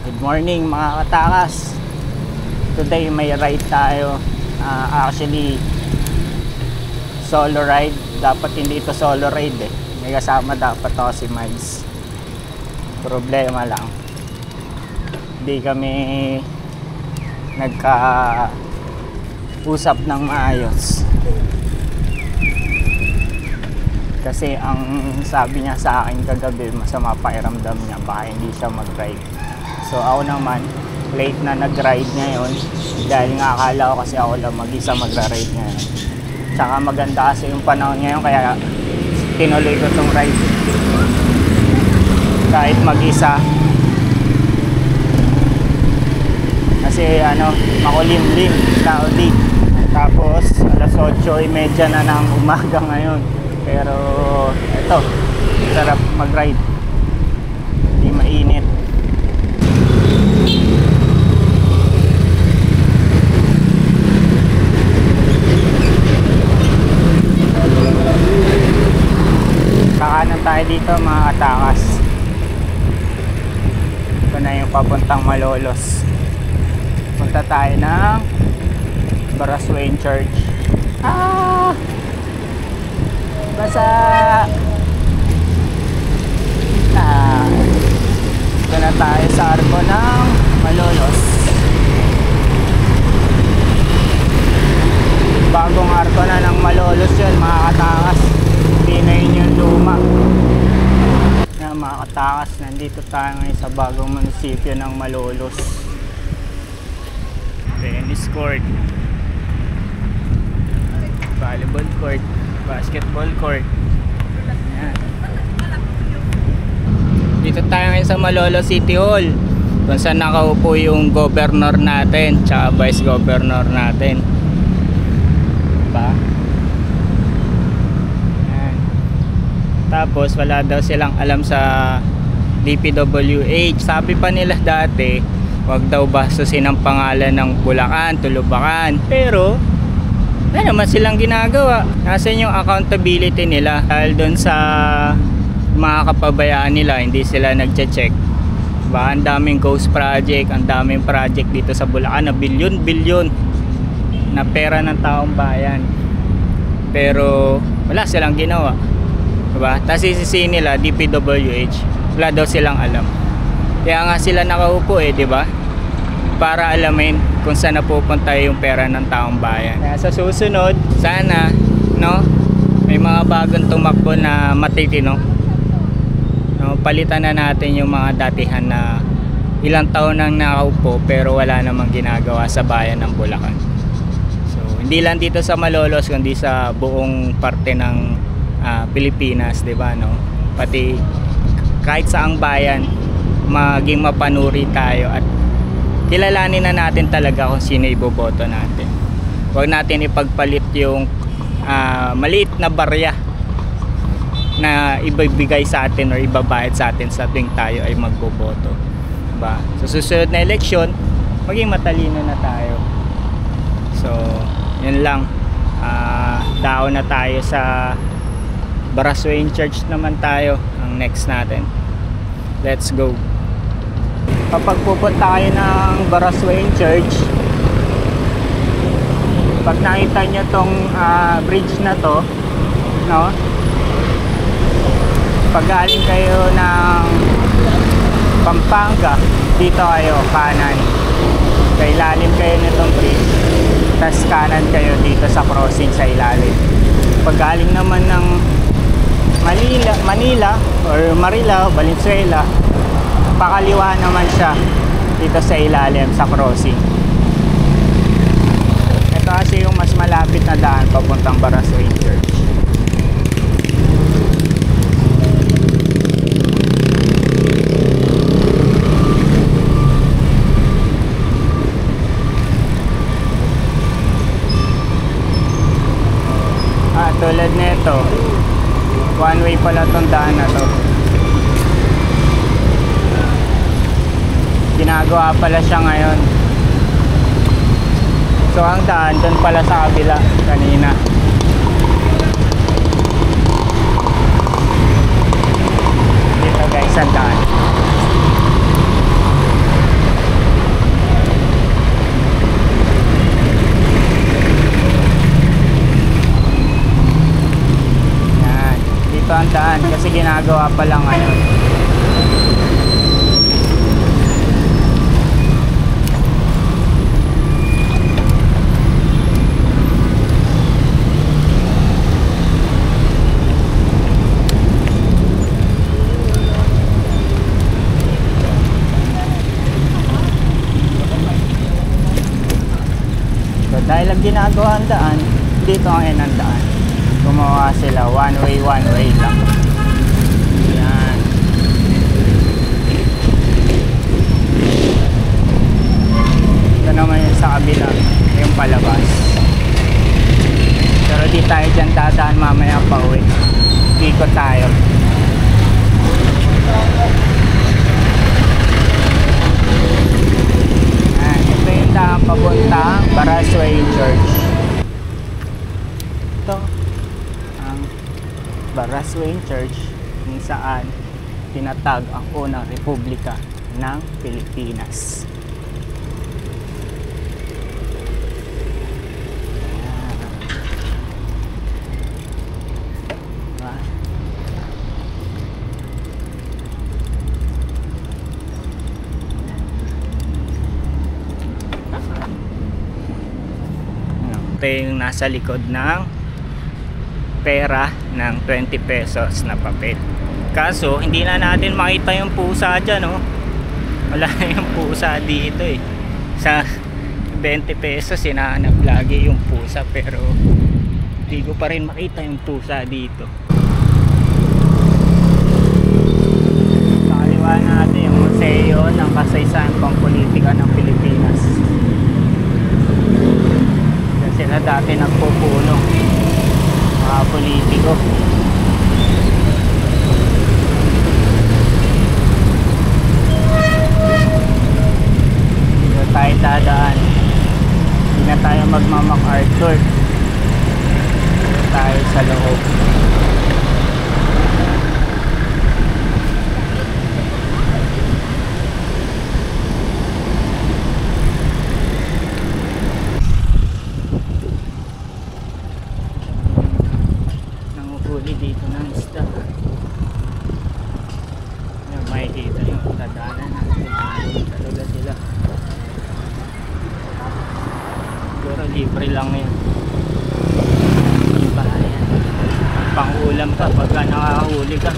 Good morning mga katakas. Today may ride tayo. Actually solo ride. Dapat hindi ito solo ride eh. May kasama dapat ako si Miles. Problema lang, hindi kami nagka-usap ng maayos. Kasi ang sabi niya sa akin kagabi, masama pakiramdam niya, baka hindi siya mag-ride. So ako naman, late na nag-ride ngayon dahil nga akala ko kasi ako lang mag-isa magra-ride ngayon. Tsaka maganda kasi yung panahon ngayon, kaya tinuloy ko tong ride kahit mag-isa. Kasi makulimlim, cloudy. Tapos alas 8:30 na ng umaga ngayon. Pero ito, sarap mag-ride, hindi mainit. Kakanan tayo dito mga katakas. Ito na yung papuntang Malolos. Punta tayo ng Baraswain Church. Basa! Ito na tayo sa arko ng Malolos. Bagong arko na ng Malolos yun mga katakas. Hindi na yun yung luma. Yan mga katakas, nandito tayo ngayon sa bagong munisipyo ng Malolos. Tennis court, volleyball court, basketball court. Ayan. Dito tayo ngayon sa Malolos City Hall, kung saan nakaupo yung governor natin tsaka vice governor natin, diba? Ayan. Tapos wala daw silang alam sa DPWH. Sabi pa nila dati, wag daw bastusin ang pangalan ng Bulacan, Tulubacan. Pero wala naman silang ginagawa. Nasaan yung accountability nila? Dahil doon sa mga kapabayaan nila, hindi sila nagche-check. Diba? Ang daming ghost project, ang daming project dito sa Bulacan na bilyon-bilyon na pera ng taong bayan. Pero wala silang ginawa. Diba? Tapos isisihin nila DPWH, wala daw silang alam. Kaya nga sila nakaupo diba? Para alamin kung saan napupunta yung pera ng taong bayan. Kaya sa susunod, sana may mga bagong tumakbo na matitino. Palitan na natin yung mga datihan na ilang taon nang nakaupo pero wala namang ginagawa sa bayan ng Bulacan. So hindi lang dito sa Malolos kundi sa buong parte ng Pilipinas, diba, pati kahit saang bayan maging mapanuri tayo at kilalanin na natin talaga kung sino iboboto natin. Huwag natin ipagpalit yung maliit na barya na ibibigay sa atin o ibabayad sa atin sa tuwing tayo ay magboboto. Diba? Sa susunod na eleksyon, maging matalino na tayo. So, yun lang. Dao na tayo sa Baraswain Church naman tayo ang next natin. Let's go. Kapag pupunta kayo ng Baraswain Church, pag nakita nyo tong bridge na to, pag galing kayo ng Pampanga, dito kayo kanan, sa ilalim kayo nitong bridge, tas kanan kayo dito sa crossing sa ilalim. Pag galing naman ng Manila or Marilao, Valenzuela, pakaliwa naman siya dito sa ilalim sa crossing. Ito kasi yung mas malapit na daan papuntang Baraswain Church. Tulad nito, one way pala tong daan na to. Ginagawa pala siya ngayon. So ang daan doon pala sa kabila kanina. Dito guys ang daan. ginagawa pa lang ngayon. So, dahil lang ginagawa ang daan, dito ngayon ang daan. Gumawa sila one way lang. Yan. Ito naman yung sa kabila, yung palabas. Pero di tayo dyan dadaan mamaya pa uwi. Ikot tayo. Ito yung daan papuntang Barasway Church. Ito ang Barasway Church kung saan tinatag ang unang republika ng Pilipinas. Ito yung nasa likod ng pera ng 20 pesos na papel. Kaso hindi na natin makita yung pusa dyan, oh. Wala na yung pusa dito eh. Sa 20 pesos hinahanap lagi yung pusa, pero hindi ko pa rin makita yung pusa dito. Sa kaliwa natin yung museo ng kasaysayan pampolitika ng Pilipinas. Sila dati nagpupuno, mga politiko. Dito tayo dadaan. Hindi na tayo magmamakartur. Dito tayo sa loob. Dito ng isda. Yung makikita yung tadaanan natin. Talaga sila. Pero libre lang yun. Iba yan. Pang-ulam ka pagka nakahuli ka.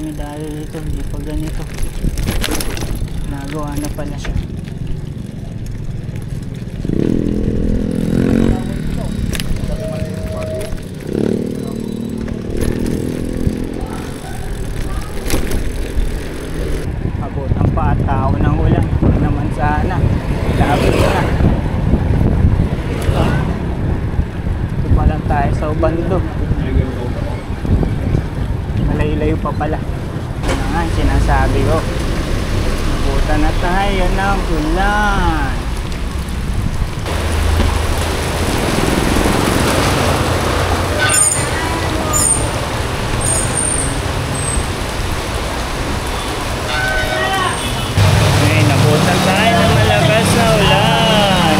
kami dahil dito, hindi pa ganito. Nagawa na pala siya. Abot ang pataw ng ulan. Huwag naman sana. Labot na. Ito pa lang tayo sa Ubando. Malayo-layo pa pala. Ano nga yung sinasabi ko. Nabutan na tayo ng ulan. Ngayon, nabutan tayo ng malakas na ulan.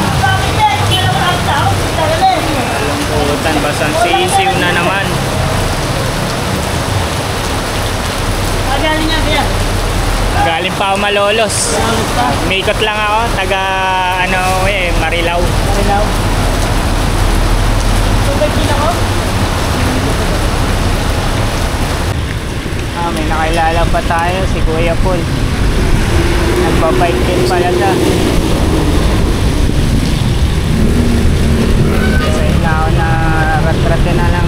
Nabutan, basang sisiw na naman. Galing pa ako Malolos. Umikot lang ako, taga Marilao. Tubig din ako? May nakilala pa tayo, si Kuya Paul. Nagbabike din pala siya. Kasi na ako na rat-ratin na lang